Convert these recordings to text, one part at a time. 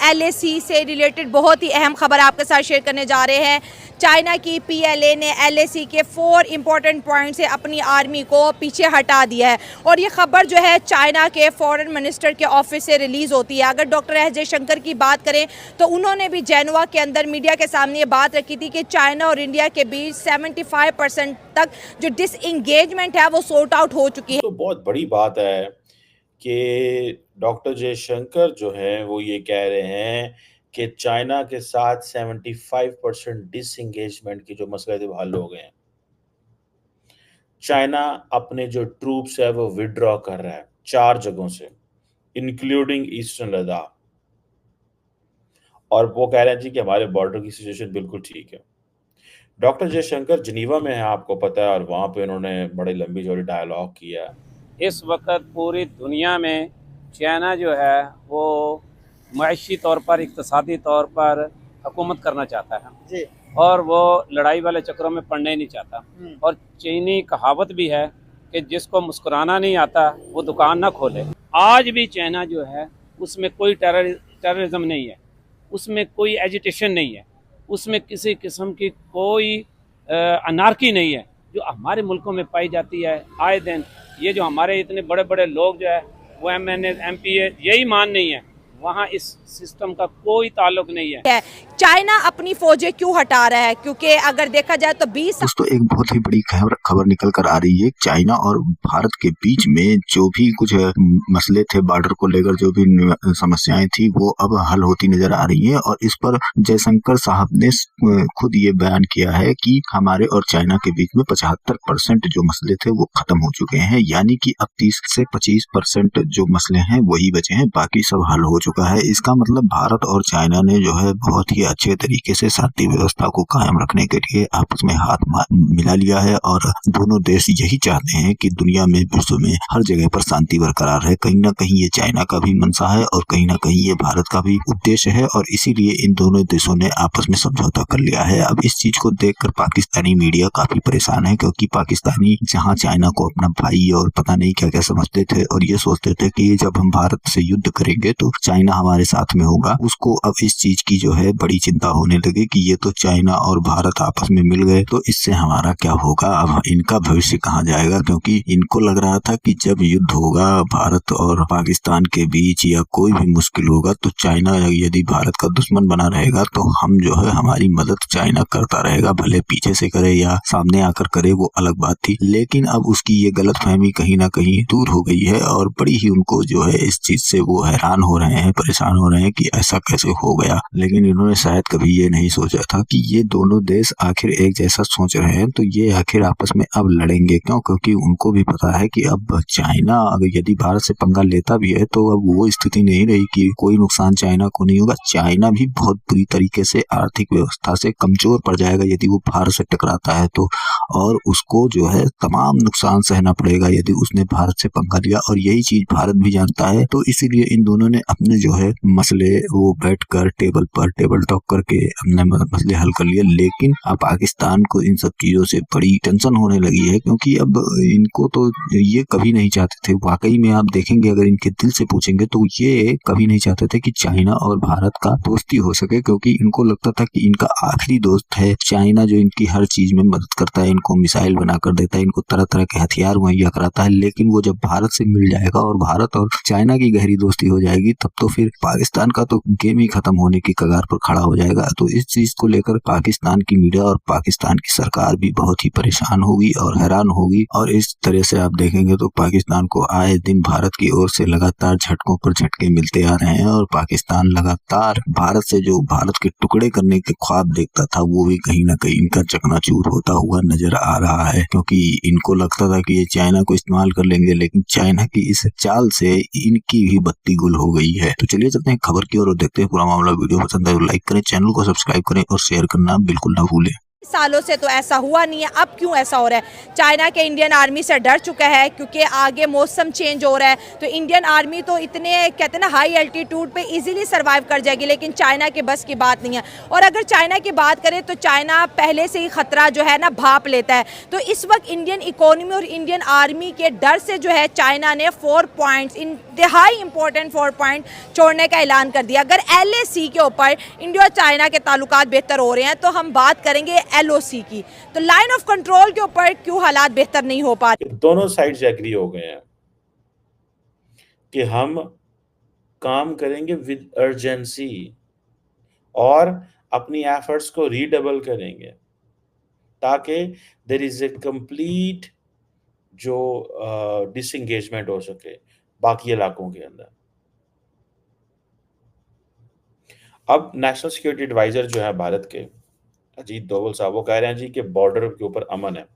LAC से related बहुत ही अहम खबर आपके साथ शेयर करने जा रहे हैं। चाइना की PLA ने LAC के 4 इंपॉर्टेंट पॉइंट से अपनी आर्मी को पीछे हटा दिया है और ये खबर जो है चाइना के फॉरेन मिनिस्टर के ऑफिस से रिलीज़ होती है। अगर डॉक्टर एस जयशंकर की बात करें तो उन्होंने भी जेनेवा के अंदर मीडिया के सामने ये बात रखी थी कि चाइना और इंडिया के बीच 75% तक जो डिसएंगेजमेंट है वो सॉर्ट आउट हो चुकी है। तो बहुत बड़ी बात है कि डॉक्टर जयशंकर जो है वो ये कह रहे हैं कि चाइना के साथ 75% डिसएंगेजमेंट के जो मसले थे वो हल हो गए हैं। चाइना अपने जो ट्रूप्स है वो विड्रॉ कर रहा है 4 जगहों से, इंक्लूडिंग ईस्टर्न लद्दाख, और वो कह रहे हैं जी कि हमारे बॉर्डर की सिचुएशन बिल्कुल ठीक है। डॉक्टर जयशंकर जिनीवा में है, आपको पता है, और वहाँ पे उन्होंने बड़ी लंबी चौड़ी डायलॉग किया है। इस वक्त पूरी दुनिया में चाइना जो है वो माशी तौर पर, इक़्तिसादी तौर पर हुकूमत करना चाहता है जी, और वो लड़ाई वाले चक्रों में पड़ना ही नहीं चाहता। और चीनी कहावत भी है कि जिसको मुस्कुराना नहीं आता वो दुकान ना खोले। आज भी चाइना जो है उसमें कोई टेररिज्म नहीं है, उसमें कोई एजिटेशन नहीं है, उसमें किसी किस्म की कोई अनार्की नहीं है जो हमारे मुल्कों में पाई जाती है आए दिन। ये जो हमारे इतने बड़े बड़े लोग जो है वो MNA MP यही मान नहीं है, वहाँ इस सिस्टम का कोई ताल्लुक नहीं है। चाइना अपनी फौजें क्यों हटा रहा है? क्योंकि अगर देखा जाए तो 20 दोस्तों एक बहुत ही बड़ी खबर निकल कर आ रही है। चाइना और भारत के बीच में जो भी कुछ मसले थे, बॉर्डर को लेकर जो भी समस्याएं थी, वो अब हल होती नजर आ रही है। और इस पर जयशंकर साहब ने खुद ये बयान किया है कि हमारे और चाइना के बीच में 75% जो मसले थे वो खत्म हो चुके हैं, यानी कि अब 30 से 25% जो मसले हैं वही बचे हैं, बाकी सब हल हो चुका है। इसका मतलब भारत और चाइना ने जो है बहुत ही अच्छे तरीके से शांति व्यवस्था को कायम रखने के लिए आपस में हाथ मिला लिया है। और दोनों देश यही चाहते हैं कि दुनिया में, विश्व में हर जगह पर शांति बरकरार रहे। कहीं ना कहीं ये चाइना का भी मंशा है और कहीं ना कहीं ये भारत का भी उद्देश्य है, और इसीलिए इन दोनों देशों ने आपस में समझौता कर लिया है। अब इस चीज को देखकर पाकिस्तानी मीडिया काफी परेशान है, क्योंकि पाकिस्तानी जहाँ चाइना को अपना भाई और पता नहीं क्या क्या समझते थे और ये सोचते थे कि जब हम भारत से युद्ध करेंगे तो चाइना हमारे साथ में होगा, उसको अब इस चीज की जो है बड़ी चिंता होने लगी कि ये तो चाइना और भारत आपस में मिल गए तो इससे हमारा क्या होगा, अब इनका भविष्य कहाँ जाएगा। क्योंकि इनको लग रहा था कि जब युद्ध होगा भारत और पाकिस्तान के बीच या कोई भी मुश्किल होगा तो चाइना यदि भारत का दुश्मन बना रहेगा तो हम जो है हमारी मदद चाइना करता रहेगा, भले पीछे से करे या सामने आकर करे वो अलग बात थी। लेकिन अब उसकी ये गलतफहमी कहीं ना कहीं दूर हो गई है और बड़ी ही उनको जो है इस चीज से वो हैरान हो रहे हैं, परेशान हो रहे हैं कि ऐसा कैसे हो गया। लेकिन इन्होंने शायद कभी ये नहीं सोचा था कि ये दोनों देश आखिर एक जैसा सोच रहे हैं तो ये आखिर आपस में अब लड़ेंगे क्यों। क्योंकि उनको भी पता है कि अब चाइना अगर यदि भारत से पंगा लेता भी है तो अब वो स्थिति नहीं रही कि कोई नुकसान चाइना को नहीं होगा। चाइना भी बहुत बुरी तरीके से आर्थिक व्यवस्था से कमजोर पड़ जाएगा यदि वो भारत से टकराता है तो, और उसको जो है तमाम नुकसान सहना पड़ेगा यदि उसने भारत से पंगा लिया, और यही चीज भारत भी जानता है। तो इसीलिए इन दोनों ने अपने जो है मसले वो बैठकर टेबल टॉक करके अपने मसले हल कर लिए। लेकिन अब पाकिस्तान को इन सब चीजों से बड़ी टेंशन होने लगी है, क्योंकि अब इनको तो ये कभी नहीं चाहते थे। वाकई में आप देखेंगे अगर इनके दिल से पूछेंगे तो ये कभी नहीं चाहते थे कि चाइना और भारत का दोस्ती हो सके, क्योंकि इनको लगता था कि इनका आखिरी दोस्त है चाइना, जो इनकी हर चीज में मदद करता है, इनको मिसाइल बना कर देता है, इनको तरह तरह के हथियार मुहैया कराता है। लेकिन वो जब भारत से मिल जाएगा और भारत और चाइना की गहरी दोस्ती हो जाएगी तब तो फिर पाकिस्तान का तो गेम ही खत्म होने की कगार पर खड़ा हो जाएगा। तो इस चीज को लेकर पाकिस्तान की मीडिया और पाकिस्तान की सरकार भी बहुत ही परेशान होगी और हैरान होगी। और इस तरह से आप देखेंगे तो पाकिस्तान को आए दिन भारत की ओर से लगातार झटकों पर झटके मिलते आ रहे हैं, और पाकिस्तान लगातार भारत से जो भारत के टुकड़े करने के ख्वाब देखता था वो भी कहीं ना कहीं इनका चकनाचूर होता हुआ नजर आ रहा है। क्योंकि इनको लगता था कि ये चाइना को इस्तेमाल कर लेंगे, लेकिन चाइना की इस चाल से इनकी भी बत्ती गुल हो गई है। तो चलिए चलते हैं खबर की ओर और देखते हैं पूरा मामला। वीडियो पसंद आए तो लाइक करें, चैनल को सब्सक्राइब करें और शेयर करना बिल्कुल ना भूलें। सालों से तो ऐसा हुआ नहीं है, अब क्यों ऐसा हो रहा है? चाइना के इंडियन आर्मी से डर चुका है क्योंकि आगे मौसम चेंज हो रहा है, तो इंडियन आर्मी तो इतने कहते हैं ना हाई एल्टीट्यूड पे इजीली सर्वाइव कर जाएगी, लेकिन चाइना के बस की बात नहीं है। और अगर चाइना की बात करें तो चाइना पहले से ही खतरा जो है ना भाप लेता है। तो इस वक्त इंडियन इकोनॉमी और इंडियन आर्मी के डर से जो है चाइना ने 4 पॉइंट्स, इन इंतहाई इंपॉर्टेंट 4 पॉइंट छोड़ने का ऐलान कर दिया। अगर LAC के ऊपर इंडिया और चाइना के ताल्लुकात बेहतर हो रहे हैं तो हम बात करेंगे LOC की। तो लाइन ऑफ कंट्रोल के ऊपर क्यों हालात बेहतर नहीं हो पा रहे? दोनों साइड्स एग्री हो गए हैं कि हम काम करेंगे विद अर्जेंसी और अपनी एफर्ट्स को रीडबल करेंगे ताकि देयर इज ए कंप्लीट जो डिसएंगेजमेंट हो सके बाकी इलाकों के अंदर। अब नेशनल सिक्योरिटी एडवाइजर जो है भारत के अजीत डोवल साहब, वो कह रहे हैं जी कि बॉर्डर के ऊपर अमन है,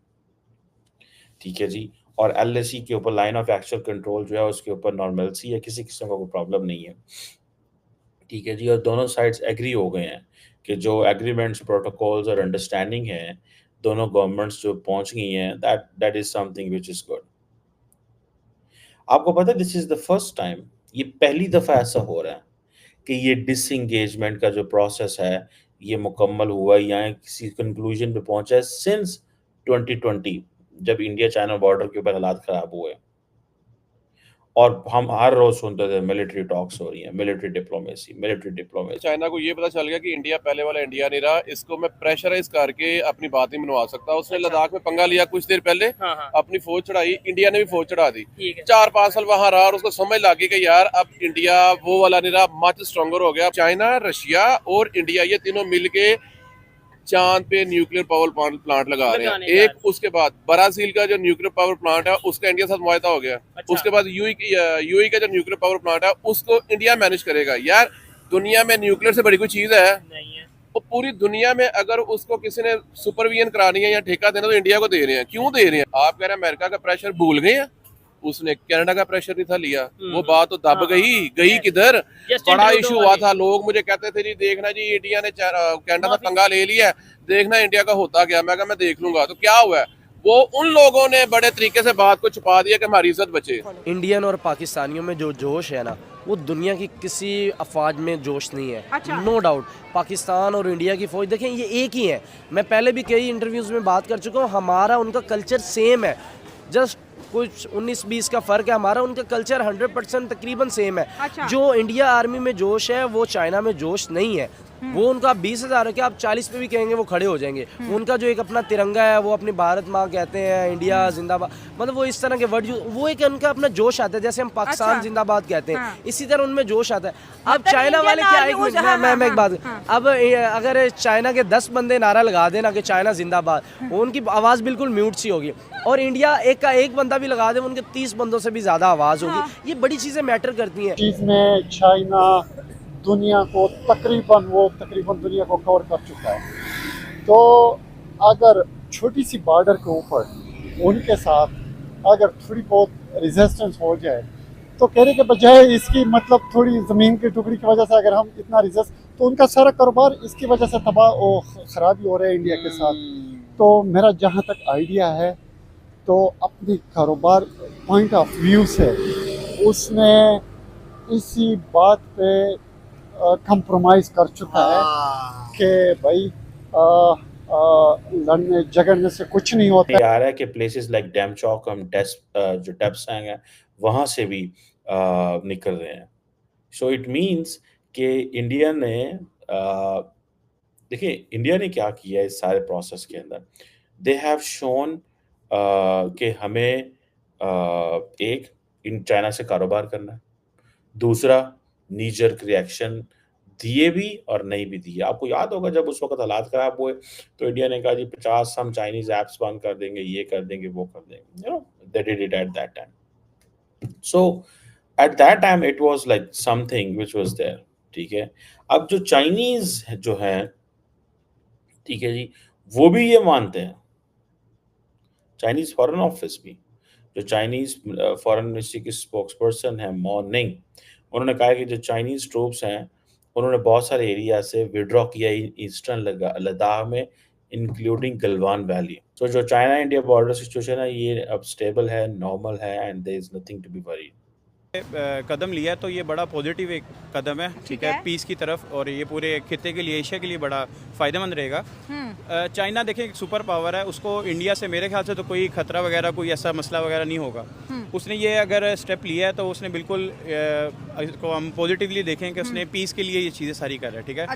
ठीक है जी, और LAC के ऊपर लाइन ऑफ एक्चुअल कंट्रोल जो है उसके ऊपर नॉर्मलसी है, किसी किस्म का कोई प्रॉब्लम नहीं है, ठीक है जी। और दोनों साइड्स एग्री हो गए हैं कि जो एग्रीमेंट्स, प्रोटोकॉल्स और अंडरस्टैंडिंग है दोनों गवर्नमेंट्स जो पहुंच गई हैं, that is something which is good. आपको पता है this is the first time, ये पहली दफा ऐसा हो रहा है कि ये डिसएंगेजमेंट का जो प्रोसेस है ये मुकम्मल हुआ या किसी कंक्लूजन पे पहुंचा है सिंस 2020 जब इंडिया चाइना बॉर्डर के ऊपर हालात खराब हुए। और हम हर रोज सुनते थे मिलिट्री टॉक्स हो रही हैं, मिलिट्री डिप्लोमेसी। चाइना को ये पता चल गया कि इंडिया पहले वाला इंडिया नहीं रहा, इसको मैं प्रेशराइज करके अपनी बात नहीं मनवा सकता। उसने लद्दाख में पंगा लिया कुछ देर पहले, अपनी फौज चढ़ाई, इंडिया ने भी फौज चढ़ा दी, 4-5 साल वहां रहा और उसको समझ लगी कि यार अब इंडिया वो वाला नहीं रहा, मच स्ट्रॉन्गर हो गया। चाइना, रशिया और इंडिया ये तीनों मिलके चांद पे न्यूक्लियर पावर प्लांट लगा रहे हैं। एक उसके बाद ब्राजील का जो न्यूक्लियर पावर प्लांट है उसका इंडिया साथ मुआहदा हो गया। उसके बाद यूएई का जो न्यूक्लियर पावर प्लांट है उसको इंडिया मैनेज करेगा। यार दुनिया में न्यूक्लियर से बड़ी कोई चीज है नहीं है। तो पूरी दुनिया में अगर उसको किसी ने सुपरविजन करानी है या ठेका देना तो इंडिया को दे रहे हैं। क्यों दे रहे हैं? आप कह रहे हैं अमेरिका का प्रेशर भूल गए हैं, उसने कनाडा का प्रेशर नहीं था लिया, वो बात तो दब गई किधर। बड़ा इशू हुआ था, लोग मुझे कहते थे जी देखना जी इंडिया ने कनाडा का पंगा ले लिया, देखना इंडिया का होता क्या। मैं कहा मैं देख लूंगा। तो क्या हुआ, वो उन लोगों ने बड़े तरीके से बात को छुपा दिया कि हमारी इज्जत बचे। इंडियन और पाकिस्तानियों में जो जोश है ना, वो दुनिया की किसी अफवाज में जोश नहीं है। नो डाउट पाकिस्तान और इंडिया की फौज देखें ये एक ही है। मैं पहले भी कई इंटरव्यूज में बात कर चुका हूँ, हमारा उनका कल्चर सेम है, जस्ट कुछ 19-20 का फ़र्क है। हमारा उनका कल्चर 100% तकरीबन सेम है। जो इंडिया आर्मी में जोश है वो चाइना में जोश नहीं है। वो उनका 20,000 है कि आप 40 पे भी कहेंगे वो खड़े हो जाएंगे। उनका जो एक अपना तिरंगा है, वो अपनी भारत माँ कहते हैं, इंडिया जिंदाबाद, मतलब वो इस तरह के वर्ड, वो एक उनका अपना जोश आता है। जैसे हम पाकिस्तान जिंदाबाद कहते हैं, इसी तरह उनमें जोश आता है। अब चाइना वाले क्या, मैं एक बात, अब अगर चाइना के 10 बंदे नारा लगा देना कि चाइना जिंदाबाद, उनकी आवाज़ बिल्कुल म्यूट सी होगी। और इंडिया का एक बंदा भी लगा दे, उनके 30 बंदों से भी ज़्यादा आवाज़ होगी। ये बड़ी चीज़ें मैटर करती हैं। चीज़ में चाइना दुनिया को तकरीबन दुनिया को कवर कर चुका है। तो अगर छोटी सी बॉर्डर के ऊपर उनके साथ अगर थोड़ी बहुत रेजिस्टेंस हो जाए तो कहने के बजाय इसकी मतलब थोड़ी ज़मीन की टुकड़ी की वजह से अगर हम इतना रेजिस्ट, तो उनका सारा कारोबार इसकी वजह से तबाह और ख़राबी हो रहा है इंडिया के साथ। तो मेरा जहाँ तक आइडिया है तो अपनी कारोबार पॉइंट ऑफ व्यू से उसने इसी बात पे कंप्रोमाइज कर चुका है कि भाई लड़ने झगड़ने से कुछ नहीं होता आ रहा है कि प्लेसेस लाइक डैमचौक, हम जो डेप्सैंग है वहाँ से भी निकल रहे हैं। सो इट मीन्स कि इंडिया ने देखिए इंडिया ने क्या किया इस सारे प्रोसेस के अंदर। दे हैव शोन कि हमें एक इन चाइना से कारोबार करना है, दूसरा नी जर्क रिएक्शन दिए भी और नहीं भी दिए। आपको याद होगा जब उस वक्त हालात खराब हुए तो इंडिया ने कहा जी 50 हम चाइनीज ऐप्स बंद कर देंगे, ये कर देंगे, वो कर देंगे, you know they did it at that time. So at that time it was like something which was there, ठीक है। अब जो चाइनीज जो है, ठीक है जी, वो भी ये मानते हैं, चाइनीज फॉरेन ऑफिस भी, जो चाइनीज फॉरेन मिनिस्ट्री की स्पोक्सपर्सन है मॉर्निंग, उन्होंने कहा कि जो चाइनीज ट्रूप्स हैं उन्होंने बहुत सारे एरिया से विड्रॉ किया ईस्टर्न लद्दाख में, इंक्लूडिंग गलवान वैली। तो जो चाइना इंडिया बॉर्डर सिचुएशन है ये अब स्टेबल है, नॉर्मल है, and there is nothing to be worried. कदम लिया तो ये बड़ा पॉजिटिव एक कदम है, ठीक है, पीस की तरफ, और ये पूरे खित्ते के लिए, एशिया के लिए बड़ा फ़ायदेमंद रहेगा। चाइना देखें एक सुपर पावर है, उसको इंडिया से मेरे ख्याल से तो कोई खतरा वगैरह, कोई ऐसा मसला वगैरह नहीं होगा। उसने ये अगर स्टेप लिया है तो उसने बिल्कुल इसको हम पॉजिटिवली देखें कि उसने पीस के लिए ये चीज़ें सारी कर रहा है, ठीक है।